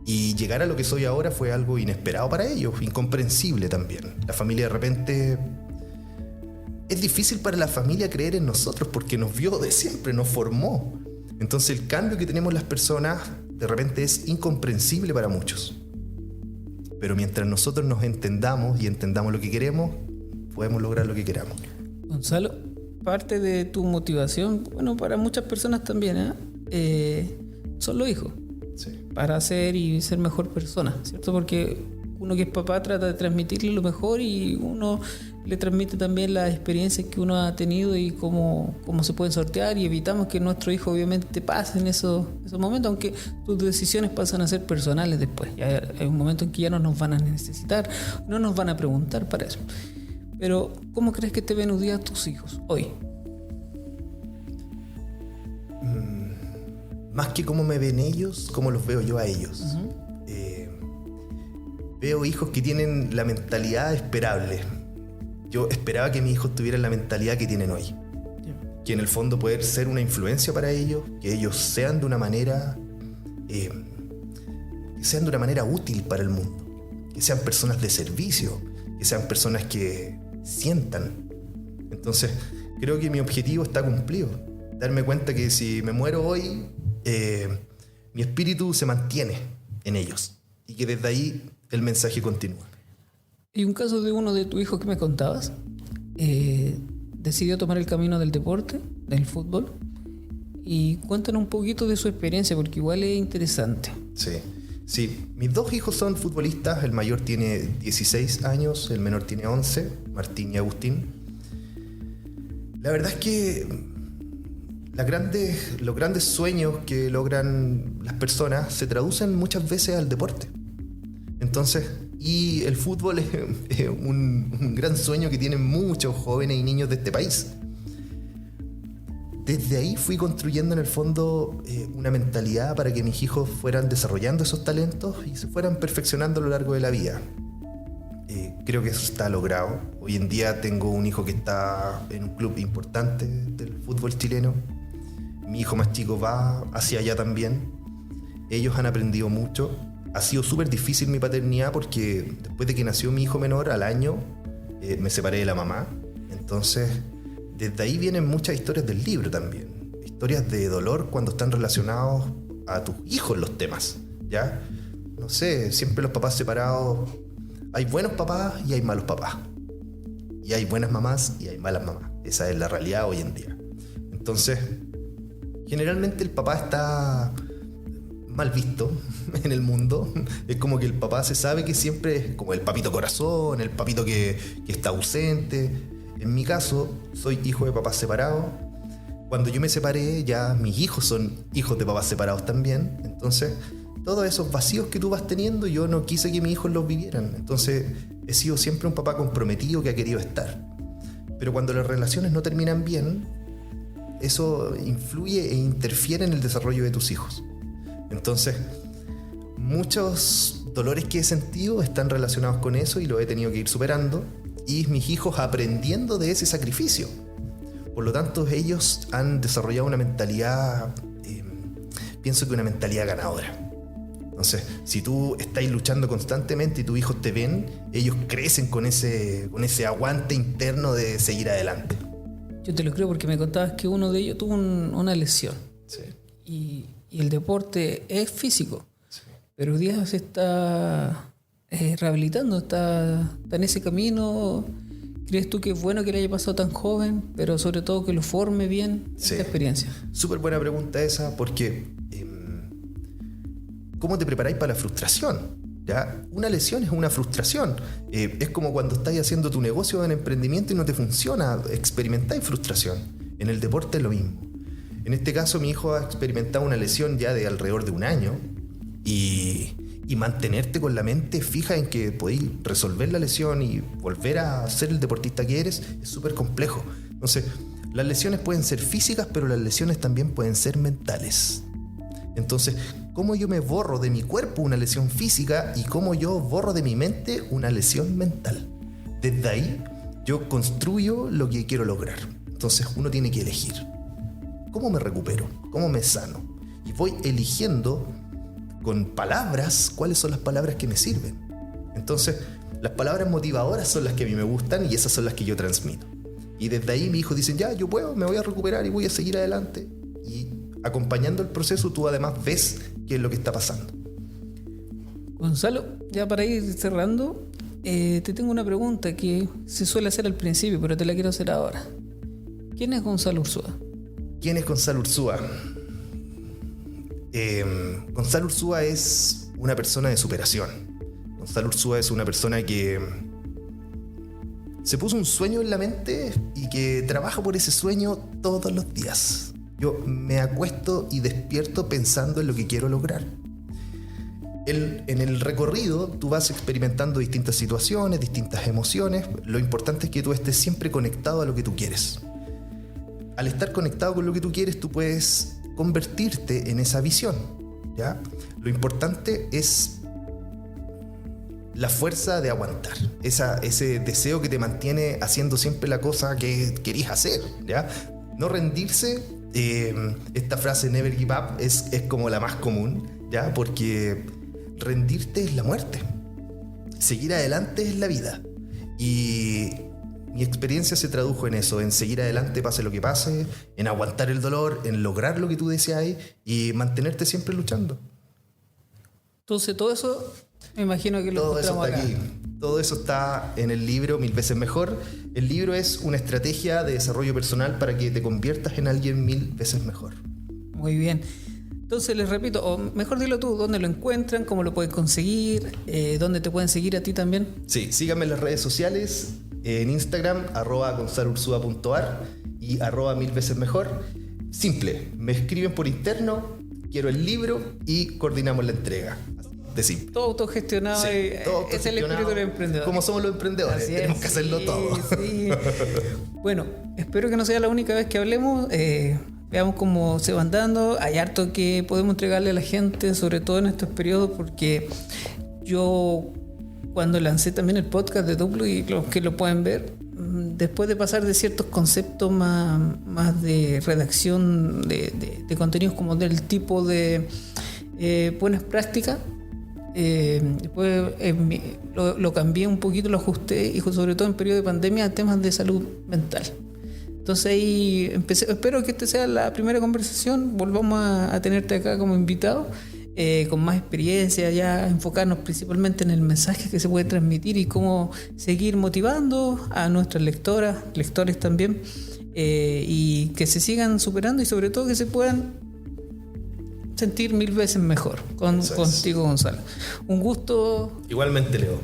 y llegar a lo que soy ahora fue algo inesperado para ellos, incomprensible también. La familia de repente... Es difícil para la familia creer en nosotros porque nos vio de siempre, nos formó. Entonces el cambio que tenemos las personas de repente es incomprensible para muchos. Pero mientras nosotros nos entendamos y entendamos lo que queremos, podemos lograr lo que queramos. Gonzalo, parte de tu motivación, bueno, para muchas personas también, son los hijos. Sí. Para ser y ser mejor persona, ¿cierto? Porque uno que es papá trata de transmitirle lo mejor, y uno le transmite también las experiencias que uno ha tenido y cómo se pueden sortear, y evitamos que nuestros hijos obviamente pasen esos momentos, aunque tus decisiones pasan a ser personales después. Ya hay un momento en que ya no nos van a necesitar, no nos van a preguntar para eso. Pero ¿cómo crees que te ven hoy día tus hijos hoy? Más que cómo me ven ellos, cómo los veo yo a ellos. Veo hijos que tienen la mentalidad esperable. Yo esperaba que mis hijos tuvieran la mentalidad que tienen hoy. Que en el fondo poder ser una influencia para ellos, que ellos sean de una manera útil para el mundo, que sean personas de servicio, que sean personas que sientan. Entonces creo que mi objetivo está cumplido, darme cuenta que si me muero hoy, mi espíritu se mantiene en ellos, y que desde ahí el mensaje continúa. Y un caso de uno de tus hijos que me contabas, decidió tomar el camino del deporte, del fútbol, y cuéntanos un poquito de su experiencia, porque igual es interesante. Sí, mis dos hijos son futbolistas. El mayor tiene 16 años, el menor tiene 11, Martín y Agustín. La verdad es que los grandes sueños que logran las personas se traducen muchas veces al deporte. Entonces, y el fútbol es un gran sueño que tienen muchos jóvenes y niños de este país. Desde ahí fui construyendo en el fondo una mentalidad para que mis hijos fueran desarrollando esos talentos y se fueran perfeccionando a lo largo de la vida. Creo que eso está logrado. Hoy en día tengo un hijo que está en un club importante del fútbol chileno. Mi hijo más chico va hacia allá también. Ellos han aprendido mucho. Ha sido súper difícil mi paternidad porque después de que nació mi hijo menor, al año, me separé de la mamá. Entonces, desde ahí vienen muchas historias del libro también. Historias de dolor cuando están relacionados a tus hijos los temas, ¿ya? No sé, siempre los papás separados. Hay buenos papás y hay malos papás. Y hay buenas mamás y hay malas mamás. Esa es la realidad hoy en día. Entonces, generalmente el papá está mal visto en el mundo. Es como que el papá se sabe que siempre es como el papito corazón, el papito que está ausente. En mi caso, soy hijo de papás separados. Cuando yo me separé, ya mis hijos son hijos de papás separados también. Entonces, todos esos vacíos que tú vas teniendo, yo no quise que mis hijos los vivieran. Entonces, he sido siempre un papá comprometido que ha querido estar. Pero cuando las relaciones no terminan bien, eso influye e interfiere en el desarrollo de tus hijos. Entonces, muchos dolores que he sentido están relacionados con eso y lo he tenido que ir superando. Y mis hijos aprendiendo de ese sacrificio. Por lo tanto, ellos han desarrollado una mentalidad, pienso que una mentalidad ganadora. Entonces, si tú estás luchando constantemente y tus hijos te ven, ellos crecen con ese aguante interno de seguir adelante. Yo te lo creo porque me contabas que uno de ellos tuvo una lesión. Sí. Y el deporte es físico. Sí. Pero hoy día se está rehabilitando, está en ese camino. ¿Crees tú que es bueno que le haya pasado tan joven, pero sobre todo que lo forme bien esta experiencia? Súper buena pregunta esa, porque ¿cómo te preparáis para la frustración? ¿Ya? Una lesión es una frustración. Es como cuando estáis haciendo tu negocio en emprendimiento y no te funciona, experimentáis frustración. En el deporte es lo mismo. En este caso, mi hijo ha experimentado una lesión ya de alrededor de un año y mantenerte con la mente fija en que podéis resolver la lesión y volver a ser el deportista que eres es súper complejo. Entonces, las lesiones pueden ser físicas, pero las lesiones también pueden ser mentales. Entonces, ¿cómo yo me borro de mi cuerpo una lesión física y cómo yo borro de mi mente una lesión mental? Desde ahí, yo construyo lo que quiero lograr. Entonces, uno tiene que elegir. ¿Cómo me recupero? ¿Cómo me sano? Y voy eligiendo con palabras cuáles son las palabras que me sirven. Entonces, las palabras motivadoras son las que a mí me gustan y esas son las que yo transmito. Y desde ahí mis hijos dicen, ya, yo puedo, me voy a recuperar y voy a seguir adelante. Y acompañando el proceso, tú además ves qué es lo que está pasando. Gonzalo, ya para ir cerrando, te tengo una pregunta que se suele hacer al principio, pero te la quiero hacer ahora. ¿Quién es Gonzalo Urzúa? ¿Quién es Gonzalo Urzúa? Gonzalo Urzúa es una persona de superación. Gonzalo Urzúa es una persona que se puso un sueño en la mente y que trabaja por ese sueño todos los días. Yo me acuesto y despierto pensando en lo que quiero lograr. En el recorrido tú vas experimentando distintas situaciones, distintas emociones. Lo importante es que tú estés siempre conectado a lo que tú quieres. Al estar conectado con lo que tú quieres, tú puedes convertirte en esa visión, ¿ya? Lo importante es la fuerza de aguantar, ese deseo que te mantiene haciendo siempre la cosa que querías hacer, ¿ya? No rendirse. Esta frase never give up es como la más común, ¿ya? Porque rendirte es la muerte, seguir adelante es la vida. Y mi experiencia se tradujo en eso, en seguir adelante pase lo que pase, en aguantar el dolor, en lograr lo que tú deseas y mantenerte siempre luchando. Entonces todo eso me imagino que lo todo eso está acá. Aquí. Todo eso está en el libro Mil veces mejor. El libro es una estrategia de desarrollo personal para que te conviertas en alguien 1000 veces mejor. Muy bien. Entonces les repito, o mejor dilo tú, ¿dónde lo encuentran? ¿Cómo lo pueden conseguir? ¿Dónde te pueden seguir a ti también? Sí, síganme en las redes sociales, en Instagram, @gonzalourzua.ar, y @1000vecesmejor. Simple, me escriben por interno, quiero el libro y coordinamos la entrega. De simple. Todo autogestionado. Sí, todo es el espíritu del emprendedor. Como somos los emprendedores, Así tenemos es, que hacerlo todo. Sí. Bueno, espero que no sea la única vez que hablemos. Veamos cómo se van dando. Hay harto que podemos entregarle a la gente, sobre todo en estos periodos, porque yo cuando lancé también el podcast de Duplo, y los que lo pueden ver, después de pasar de ciertos conceptos más de redacción de contenidos como del tipo de buenas prácticas, después lo cambié un poquito, lo ajusté, y sobre todo en periodo de pandemia, a temas de salud mental. Entonces ahí empecé. Espero que esta sea la primera conversación. Volvamos a tenerte acá como invitado, con más experiencia, ya enfocarnos principalmente en el mensaje que se puede transmitir y cómo seguir motivando a nuestras lectoras, lectores también, y que se sigan superando y sobre todo que se puedan sentir 1000 veces mejor contigo, Gonzalo. Un gusto. Igualmente, Leo.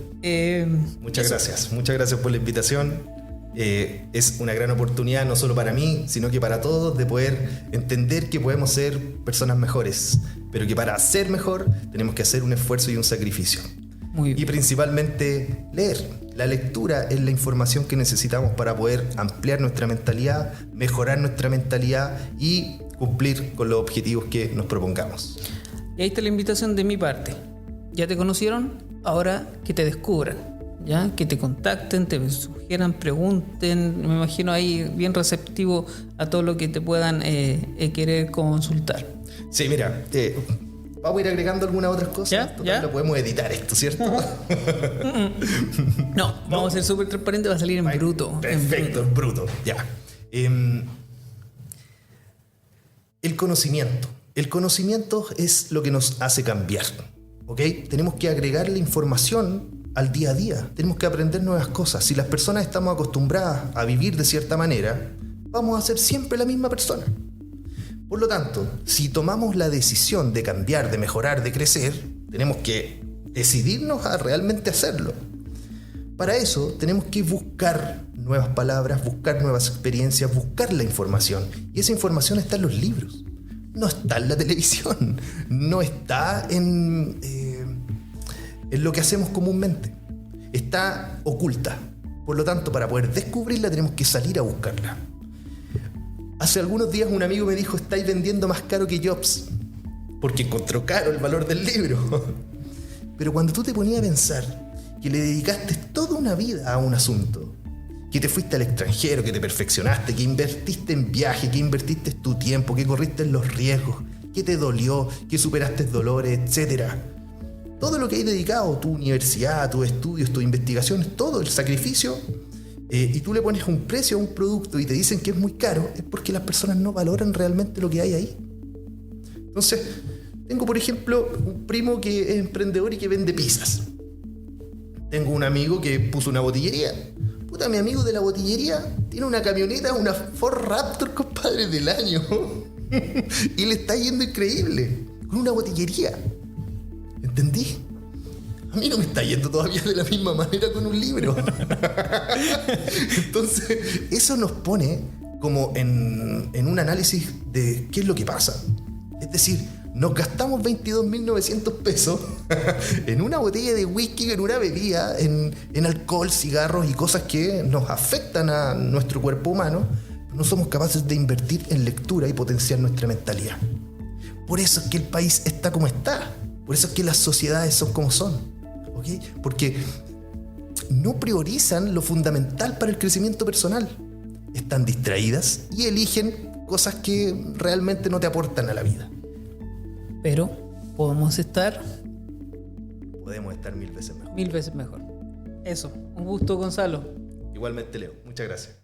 Muchas gracias por la invitación. Es una gran oportunidad, no solo para mí, sino que para todos, de poder entender que podemos ser personas mejores, pero que para ser mejor tenemos que hacer un esfuerzo y un sacrificio. Muy bien. Y principalmente leer. La lectura es la información que necesitamos para poder ampliar nuestra mentalidad, mejorar nuestra mentalidad y cumplir con los objetivos que nos propongamos. Y ahí está la invitación de mi parte. ¿Ya te conocieron? Ahora que te descubran, ¿ya? Que te contacten, te sugieran, pregunten. Me imagino ahí bien receptivo a todo lo que te puedan querer consultar. Sí, mira, vamos a ir agregando algunas otras cosas. ¿Ya? Total, lo podemos editar esto, ¿cierto? No, vamos a ser súper transparentes, va a salir en bruto. Perfecto, en bruto, ya. El conocimiento. El conocimiento es lo que nos hace cambiar, ¿ok? Tenemos que agregarle información al día a día. Tenemos que aprender nuevas cosas. Si las personas estamos acostumbradas a vivir de cierta manera, vamos a ser siempre la misma persona. Por lo tanto, si tomamos la decisión de cambiar, de mejorar, de crecer, tenemos que decidirnos a realmente hacerlo. Para eso tenemos que buscar nuevas palabras, buscar nuevas experiencias, buscar la información. Y esa información está en los libros. No está en la televisión. No está en lo que hacemos comúnmente. Está oculta. Por lo tanto, para poder descubrirla tenemos que salir a buscarla. Hace algunos días un amigo me dijo: estáis vendiendo más caro que Jobs, porque encontró caro el valor del libro. Pero cuando tú te ponías a pensar que le dedicaste toda una vida a un asunto, que te fuiste al extranjero, que te perfeccionaste, que invertiste en viaje, que invertiste tu tiempo, que corriste los riesgos, que te dolió, que superaste dolores, etc. Todo lo que hay dedicado, tu universidad, tus estudios, tus investigaciones, todo el sacrificio, y tú le pones un precio a un producto y te dicen que es muy caro, es porque las personas no valoran realmente lo que hay ahí. Entonces, tengo por ejemplo un primo que es emprendedor y que vende pizzas. Tengo un amigo que puso una botillería. Puta, mi amigo de la botillería tiene una camioneta, una Ford Raptor, compadre, del año. Y le está yendo increíble, con una botillería. ¿Entendí? A mí no me está yendo todavía de la misma manera con un libro. Entonces, eso nos pone como en un análisis de qué es lo que pasa. Es decir, nos gastamos 22.900 pesos en una botella de whisky, en una bebida, en alcohol, cigarros y cosas que nos afectan a nuestro cuerpo humano. No somos capaces de invertir en lectura y potenciar nuestra mentalidad. Por eso es que el país está como está. Por eso es que las sociedades son como son. ¿Okay? Porque no priorizan lo fundamental para el crecimiento personal. Están distraídas y eligen cosas que realmente no te aportan a la vida. Pero podemos estar 1000 veces mejor. 1000 veces mejor. Eso, un gusto, Gonzalo. Igualmente, Leo. Muchas gracias.